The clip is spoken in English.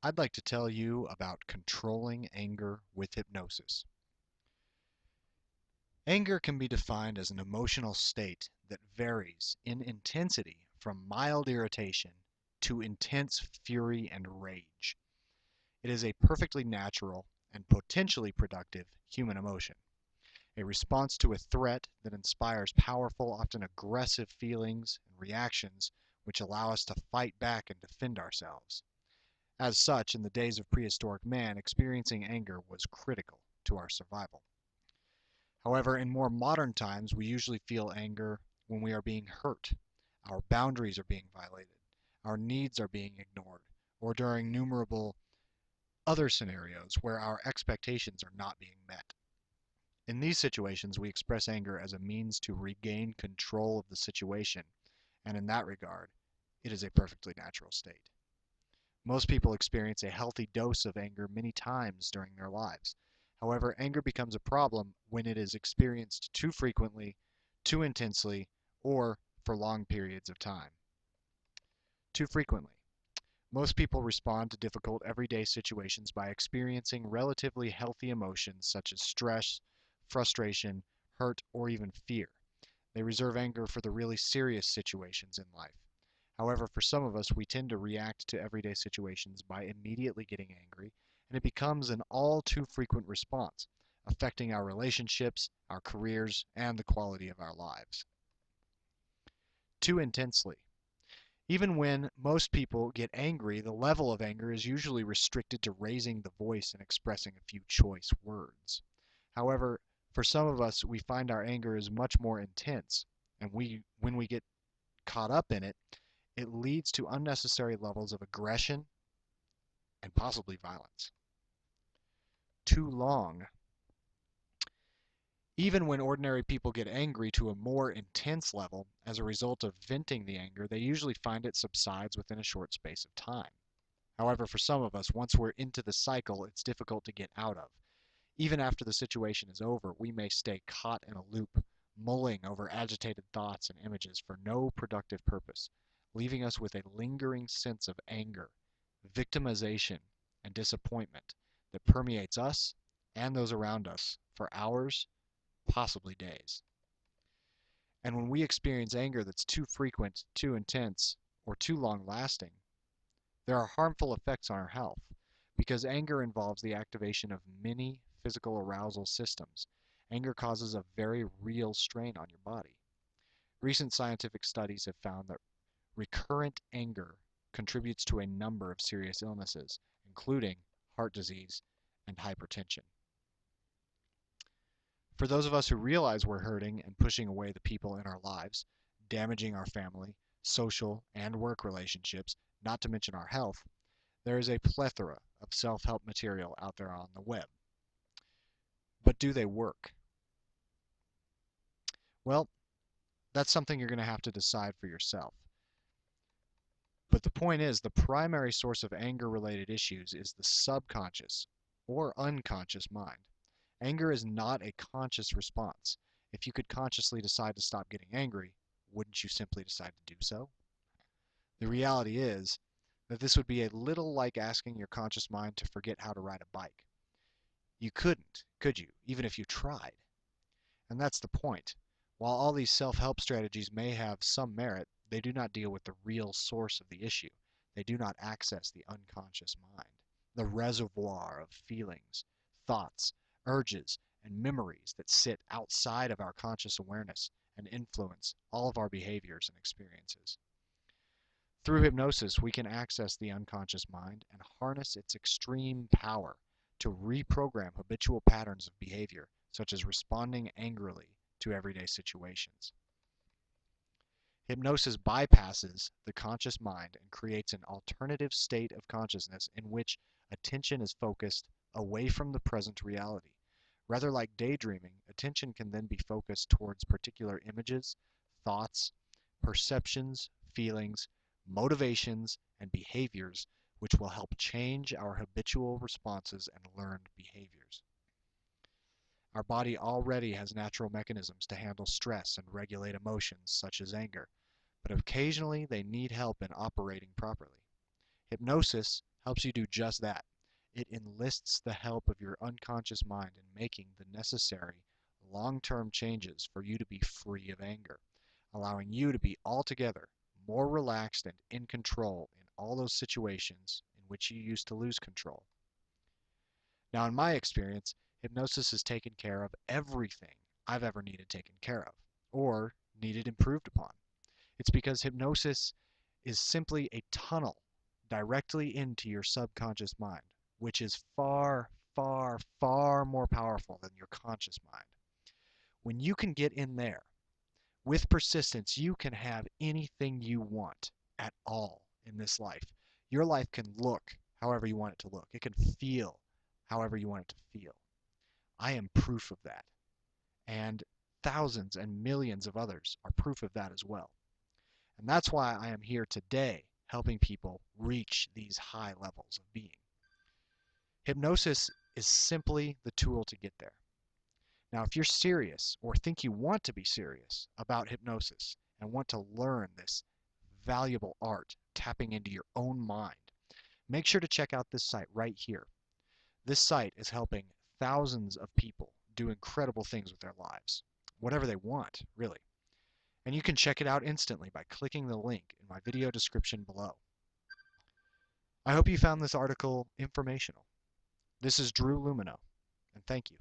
I'd like to tell you about controlling anger with hypnosis. Anger can be defined as an emotional state that varies in intensity from mild irritation to intense fury and rage. It is a perfectly natural and potentially productive human emotion, a response to a threat that inspires powerful, often aggressive feelings and reactions which allow us to fight back and defend ourselves. As such, in the days of prehistoric man, experiencing anger was critical to our survival. However, in more modern times, we usually feel anger when we are being hurt, our boundaries are being violated, our needs are being ignored, or during numerable other scenarios where our expectations are not being met. In these situations, we express anger as a means to regain control of the situation, and in that regard, it is a perfectly natural state. Most people experience a healthy dose of anger many times during their lives. However, anger becomes a problem when it is experienced too frequently, too intensely, or for long periods of time. Too frequently. Most people respond to difficult everyday situations by experiencing relatively healthy emotions such as stress, frustration, hurt, or even fear. They reserve anger for the really serious situations in life. However, for some of us, we tend to react to everyday situations by immediately getting angry, and it becomes an all too frequent response, affecting our relationships, our careers, and the quality of our lives. Too intensely. Even when most people get angry, the level of anger is usually restricted to raising the voice and expressing a few choice words. However, for some of us, we find our anger is much more intense, and when we get caught up in it, it leads to unnecessary levels of aggression and possibly violence. Too long. Even when ordinary people get angry to a more intense level as a result of venting the anger, they usually find it subsides within a short space of time. However, for some of us, once we're into the cycle, it's difficult to get out of. Even after the situation is over, we may stay caught in a loop, mulling over agitated thoughts and images for no productive purpose, leaving us with a lingering sense of anger, victimization, and disappointment that permeates us and those around us for hours, possibly days. And when we experience anger that's too frequent, too intense, or too long lasting, there are harmful effects on our health because anger involves the activation of many physical arousal systems. Anger causes a very real strain on your body. Recent scientific studies have found that recurrent anger contributes to a number of serious illnesses, including heart disease and hypertension. For those of us who realize we're hurting and pushing away the people in our lives, damaging our family, social, and work relationships, not to mention our health, there is a plethora of self-help material out there on the web. But do they work? Well, that's something you're going to have to decide for yourself. But the point is, the primary source of anger-related issues is the subconscious or unconscious mind. Anger is not a conscious response. If you could consciously decide to stop getting angry, wouldn't you simply decide to do so? The reality is that this would be a little like asking your conscious mind to forget how to ride a bike. You couldn't, could you, even if you tried? And that's the point. While all these self-help strategies may have some merit, they do not deal with the real source of the issue. They do not access the unconscious mind, the reservoir of feelings, thoughts, urges, and memories that sit outside of our conscious awareness and influence all of our behaviors and experiences. Through hypnosis, we can access the unconscious mind and harness its extreme power to reprogram habitual patterns of behavior, such as responding angrily to everyday situations. Hypnosis bypasses the conscious mind and creates an alternative state of consciousness in which attention is focused away from the present reality. Rather like daydreaming, attention can then be focused towards particular images, thoughts, perceptions, feelings, motivations, and behaviors which will help change our habitual responses and learned behaviors. Our body already has natural mechanisms to handle stress and regulate emotions such as anger, but occasionally they need help in operating properly. Hypnosis helps you do just that. It enlists the help of your unconscious mind in making the necessary long-term changes for you to be free of anger, allowing you to be altogether more relaxed and in control in all those situations in which you used to lose control. Now, in my experience, hypnosis has taken care of everything I've ever needed taken care of or needed improved upon. It's because hypnosis is simply a tunnel directly into your subconscious mind, which is far, far, far more powerful than your conscious mind. When you can get in there with persistence, you can have anything you want at all in this life. Your life can look however you want it to look, it can feel however you want it to feel. I am proof of that. And thousands and millions of others are proof of that as well. And that's why I am here today helping people reach these high levels of being. Hypnosis is simply the tool to get there. Now, if you're serious or think you want to be serious about hypnosis and want to learn this valuable art, tapping into your own mind, make sure to check out this site right here. This site is helping thousands of people do incredible things with their lives, whatever they want, really. And you can check it out instantly by clicking the link in my video description below. I hope you found this article informational. This is Drew Lumino, and thank you.